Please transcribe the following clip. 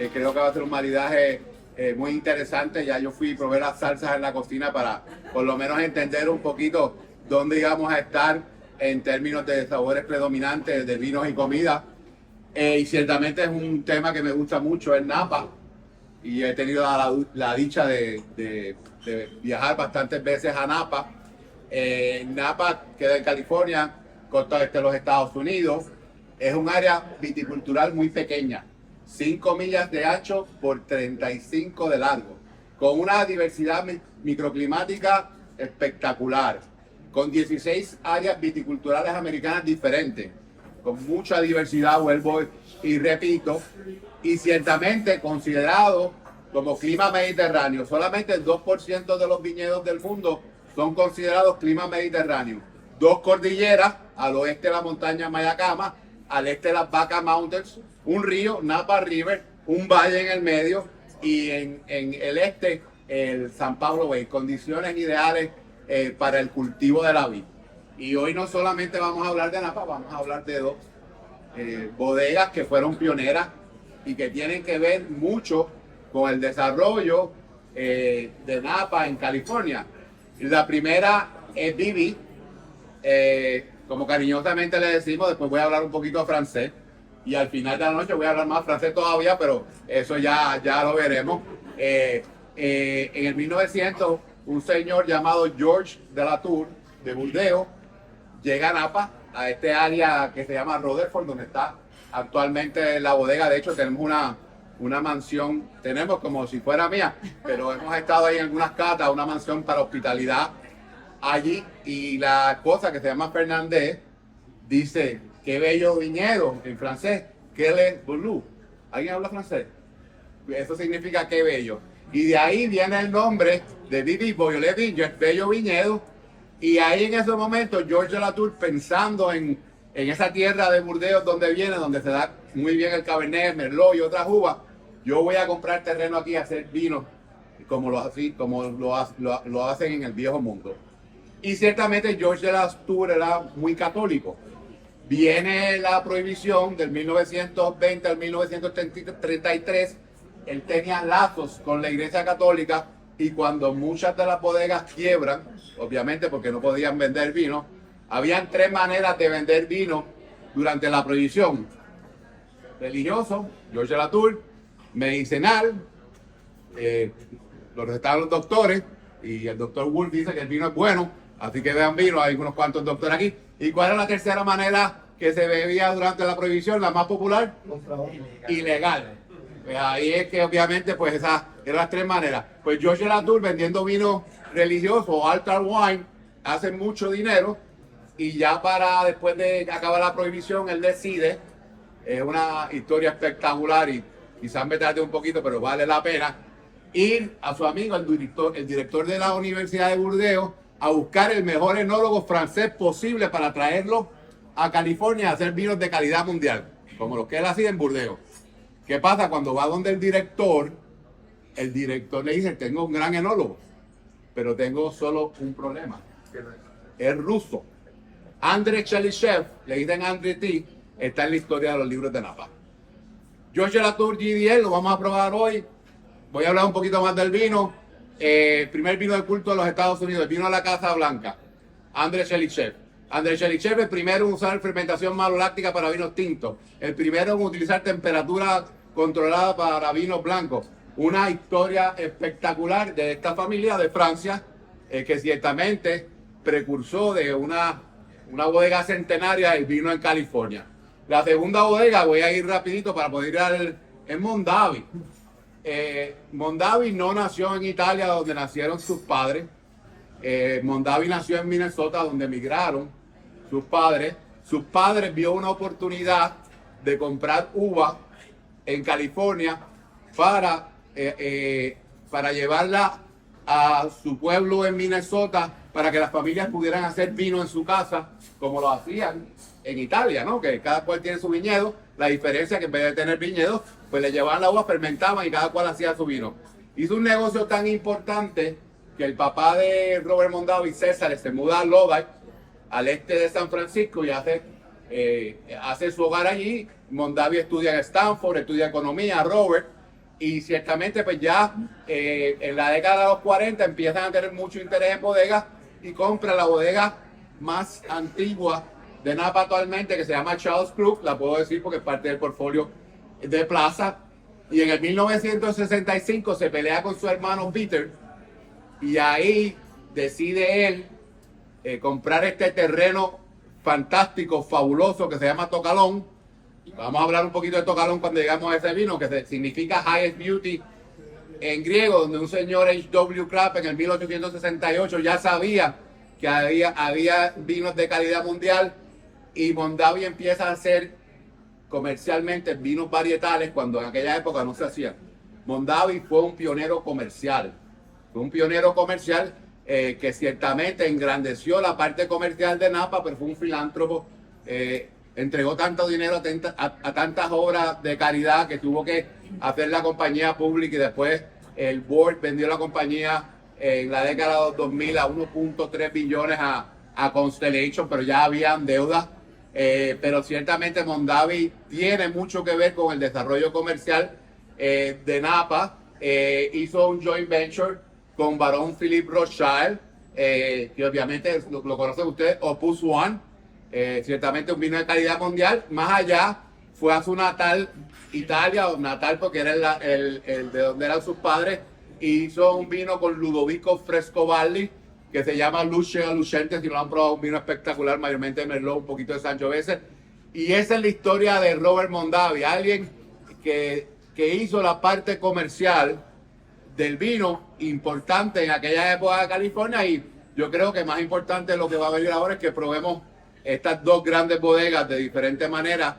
Creo que va a ser un maridaje muy interesante. Ya yo fui a probar las salsas en la cocina para por lo menos entender un poquito dónde íbamos a estar en términos de sabores predominantes de vinos y comida. Y ciertamente es un tema que me gusta mucho, el Napa. Y he tenido la dicha de viajar bastantes veces a Napa. Napa queda en California, costa este de los Estados Unidos. Es un área viticultural muy pequeña, 5 millas de ancho por 35 de largo, con una diversidad microclimática espectacular, con 16 áreas viticulturales americanas diferentes, con mucha diversidad, vuelvo y repito, y ciertamente considerado como clima mediterráneo. Solamente el 2% de los viñedos del mundo son considerados clima mediterráneo. 2 cordilleras, al oeste la montaña Mayacama, al este las Baca Mountains, un río, Napa River, un valle en el medio y en el este el San Pablo Bay, condiciones ideales para el cultivo de la vid. Y hoy no solamente vamos a hablar de Napa, vamos a hablar de 2 bodegas que fueron pioneras y que tienen que ver mucho con el desarrollo de Napa en California. La primera es Vivi, como cariñosamente le decimos. Después voy a hablar un poquito francés y al final de la noche voy a hablar más francés todavía, pero eso ya lo veremos. En el 1900, un señor llamado Georges de la Tour de Burdeos llega a Napa, a este área que se llama Rutherford, donde está actualmente la bodega. De hecho, tenemos una mansión, tenemos como si fuera mía, pero hemos estado ahí en algunas catas, una mansión para hospitalidad allí. Y la esposa, que se llama Fernández, dice: qué bello viñedo, en francés, que le bleu. ¿Alguien habla francés? Eso significa qué bello. Y de ahí viene el nombre de Vivi Beaujolais Vineyard, bello viñedo. Y ahí en ese momento Georges de la Tour, pensando en esa tierra de Burdeos donde viene, donde se da muy bien el Cabernet, Merlot y otras uvas, yo voy a comprar terreno aquí a hacer vino como lo hacen en el viejo mundo. Y ciertamente Georges de la Tour era muy católico. Viene la prohibición del 1920 al 1933. Él tenía lazos con la Iglesia Católica, y cuando muchas de las bodegas quiebran, obviamente porque no podían vender vino, habían 3 maneras de vender vino durante la prohibición: religioso, Georges de la Tour; medicinal, lo recetaban los doctores, y el doctor Wolf dice que el vino es bueno, así que vean vino, hay unos cuantos doctores aquí. ¿Y cuál era la tercera manera que se bebía durante la prohibición, la más popular? Ilegal. Pues ahí es que obviamente pues esas eran las 3 maneras. Pues Georges de la Tour, vendiendo vino religioso o altar wine, hace mucho dinero, y ya para después de acabar la prohibición él decide, es una historia espectacular y quizás me tarde un poquito, pero vale la pena, ir a su amigo, el director de la Universidad de Burdeos, a buscar el mejor enólogo francés posible para traerlo a California a hacer vinos de calidad mundial, como los que él hacía en Burdeos. ¿Qué pasa? Cuando va donde el director le dice: tengo un gran enólogo, pero tengo solo un problema. Es ruso. Andrei Chelysev, le dicen Andrei T, está en la historia de los libros de Napa. Georges de la Tour GDL lo vamos a probar hoy. Voy a hablar un poquito más del vino. Primer vino de culto de los Estados Unidos, el vino de la Casa Blanca, Andrei Chelysev. Andrei Chelysev, el primero en usar fermentación maloláctica para vinos tintos, el primero en utilizar temperatura controlada para vinos blancos. Una historia espectacular de esta familia de Francia, que ciertamente precursó de una bodega centenaria del vino en California. La segunda bodega, voy a ir rapidito para poder ir al Mondavi. Mondavi no nació en Italia, donde nacieron sus padres. Mondavi nació en Minnesota, donde emigraron sus padres. Sus padres vio una oportunidad de comprar uva en California para llevarla a su pueblo en Minnesota, para que las familias pudieran hacer vino en su casa, como lo hacían en Italia, ¿no? Que cada cual tiene su viñedo. La diferencia es que en vez de tener viñedos, pues le llevaban la uva, fermentaban y cada cual hacía su vino. Hizo un negocio tan importante que el papá de Robert Mondavi, César, se muda a Lodi, al este de San Francisco, y hace su hogar allí. Mondavi estudia en Stanford, estudia economía, Robert, Y ciertamente pues ya en la década de los 40 empiezan a tener mucho interés en bodegas y compra la bodega más antigua de Napa actualmente, que se llama Charles Krug, la puedo decir porque es parte del portfolio de Plaza. Y en el 1965 se pelea con su hermano Peter y ahí decide él comprar este terreno fantástico, fabuloso, que se llama Tocalón. Vamos a hablar un poquito de Tocalón cuando llegamos a ese vino, que significa Highest Beauty en griego, donde un señor H.W. Kraft en el 1868 ya sabía que había vinos de calidad mundial, y Mondavi empieza a hacer comercialmente vinos varietales cuando en aquella época no se hacía. Mondavi fue un pionero comercial, que ciertamente engrandeció la parte comercial de Napa, pero fue un filántropo, entregó tanto dinero a tantas obras de caridad que tuvo que hacer la compañía pública, y después el board vendió la compañía en la década de 2000 a 1.3 billones a Constellation, pero ya habían deudas. Pero ciertamente Mondavi tiene mucho que ver con el desarrollo comercial de Napa. Hizo un joint venture con Barón Philippe Rothschild, que obviamente lo conocen ustedes, Opus One, ciertamente un vino de calidad mundial. Más allá, fue a su natal Italia, o natal porque era el de donde eran sus padres, y hizo un vino con Ludovico Frescobaldi, que se llama Luce Lucente. Si no lo han probado, un vino espectacular, mayormente de Merlot, un poquito de Sangiovese. Y esa es la historia de Robert Mondavi, alguien que hizo la parte comercial del vino importante en aquella época de California, y yo creo que más importante lo que va a venir ahora es que probemos estas dos grandes bodegas de diferentes maneras